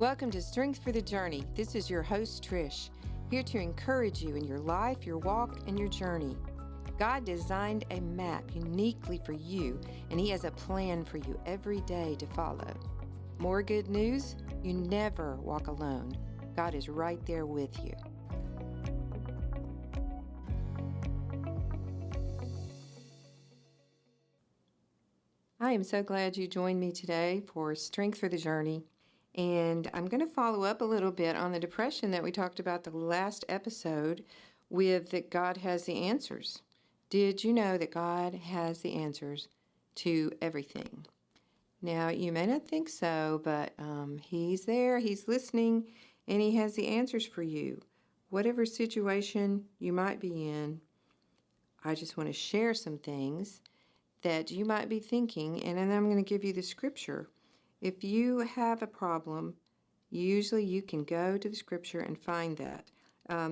Welcome to Strength for the Journey. This is your host, Trish, here to encourage you in your life, your walk, and your journey. God designed a map uniquely for you, and He has a plan for you every day to follow. More good news? You never walk alone. God is right there with you. I am so glad you joined me today for Strength for the Journey. And I'm going to follow up a little bit on the depression that we talked about the last episode with that God has the answers. Did you know that God has the answers to everything? Now, you may not think so, but He's there, He's listening, and He has the answers for you. Whatever situation you might be in, I just want to share some things that you might be thinking, and then I'm going to give you the scripture. If you have a problem, usually you can go to the scripture and find that.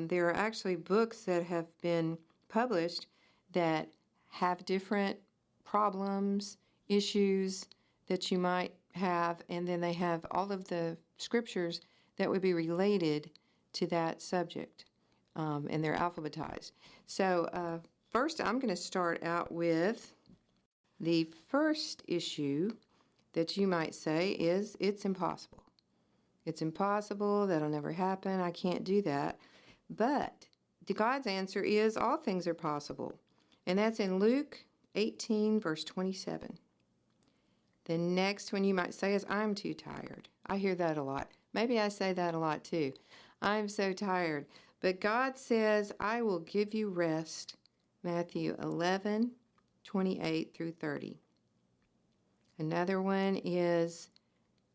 There are actually books that have been published that have different problems, issues that you might have, and then they have all of the scriptures that would be related to that subject, and they're alphabetized. So first I'm going to start out with the first issue that you might say is, it's impossible. It's impossible, that'll never happen, I can't do that. But God's answer is, all things are possible. And that's in Luke 18, verse 27. The next one you might say is, I'm too tired. I hear that a lot. Maybe I say that a lot too. I'm so tired. But God says, I will give you rest. Matthew 11, 28 through 30. Another one is,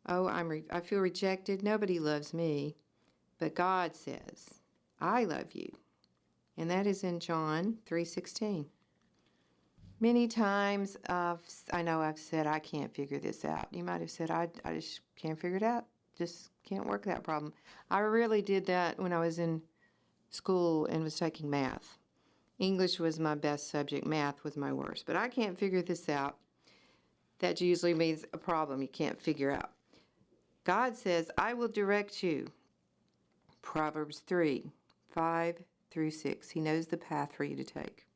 I feel rejected. Nobody loves me. But God says, I love you. And that is in John 3:16. Many times I know I've said, I can't figure this out. You might have said, I just can't figure it out. Just can't work that problem. I really did that when I was in school and was taking math. English was my best subject. Math was my worst. But I can't figure this out. That usually means a problem you can't figure out. God says, I will direct you. Proverbs 3, 5 through 6. He knows the path for you to take.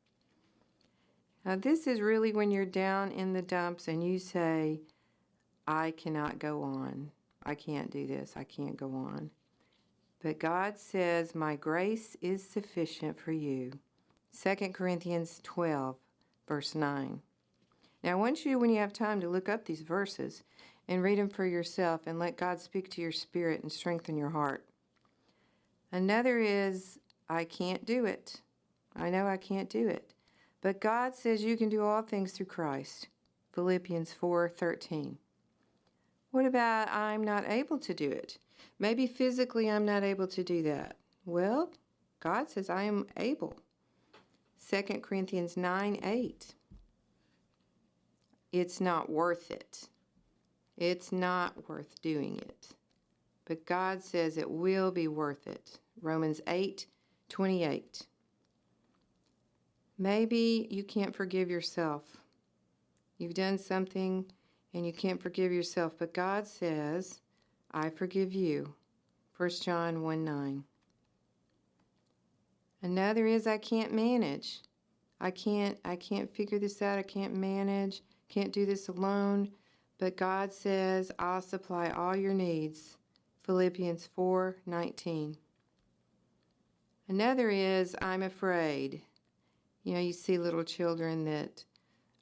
Now this is really when you're down in the dumps and you say, I cannot go on. I can't do this. I can't go on. But God says, my grace is sufficient for you. 2 Corinthians 12, verse 9. Now, I want you, when you have time, to look up these verses and read them for yourself and let God speak to your spirit and strengthen your heart. Another is, I can't do it. I know I can't do it. But God says you can do all things through Christ. Philippians 4:13. What about, I'm not able to do it? Maybe physically I'm not able to do that. Well, God says I am able. 2 Corinthians 9:8. It's not worth it. It's not worth doing it. But God says it will be worth it. Romans 8:28. Maybe you can't forgive yourself. You've done something and you can't forgive yourself, but God says, I forgive you. 1 John 1:9. Another is, I can't manage. I can't figure this out. I can't manage. Can't do this alone, but God says, I'll supply all your needs. Philippians 4:19. Another is, I'm afraid. You know, you see little children that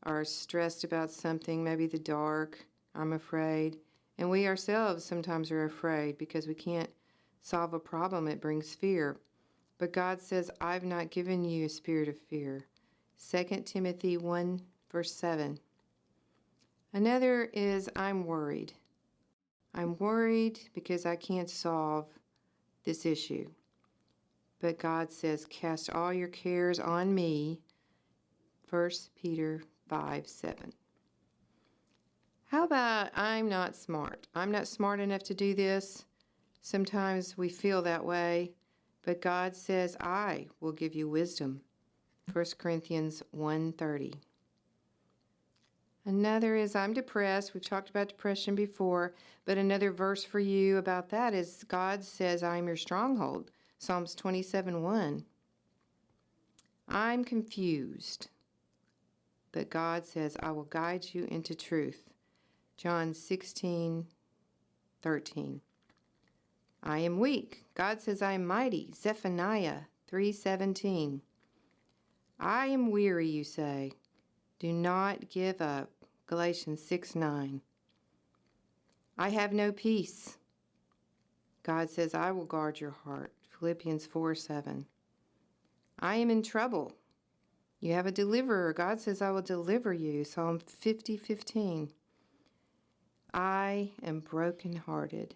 are stressed about something, maybe the dark, I'm afraid. And we ourselves sometimes are afraid because we can't solve a problem. It brings fear. But God says, I've not given you a spirit of fear. 2 Timothy 1, verse 7. Another is, I'm worried. I'm worried because I can't solve this issue. But God says, cast all your cares on me. 1 Peter 5:7. How about, I'm not smart. I'm not smart enough to do this. Sometimes we feel that way. But God says, I will give you wisdom. 1 Corinthians 1:30. Another is I'm depressed. We've talked about depression before, but another verse for you about that is God says, I am your stronghold. Psalms 27:1. I'm confused, but God says, I will guide you into truth. John 16:13. I am weak. God says, I am mighty. Zephaniah 3:17. I am weary, you say. Do not give up. Galatians 6:9. I have no peace. God says, I will guard your heart. Philippians 4:7. I am in trouble. You have a deliverer. God says, I will deliver you. Psalm 50:15. I am brokenhearted.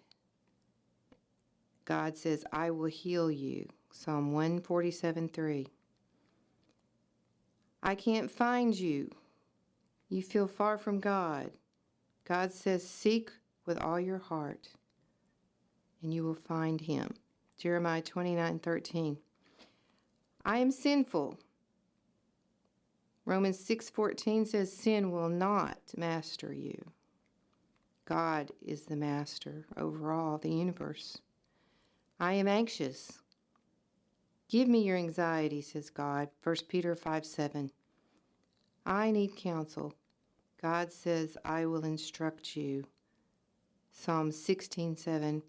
God says, I will heal you. Psalm 147:3. I can't find you. You feel far from God. God says, seek with all your heart, and you will find him. Jeremiah 29:13. I am sinful. Romans 6:14 says, sin will not master you. God is the master over all the universe. I am anxious. Give me your anxiety, says God. 1 Peter 5:7. I need counsel. God says, I will instruct you. Psalm 16:7.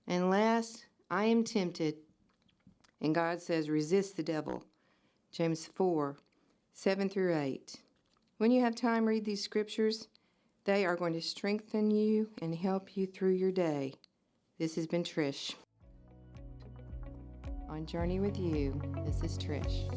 And last, I am tempted. And God says, resist the devil. James 4:7-8. When you have time, read these scriptures. They are going to strengthen you and help you through your day. This has been Trish. On Journey with You, this is Trish.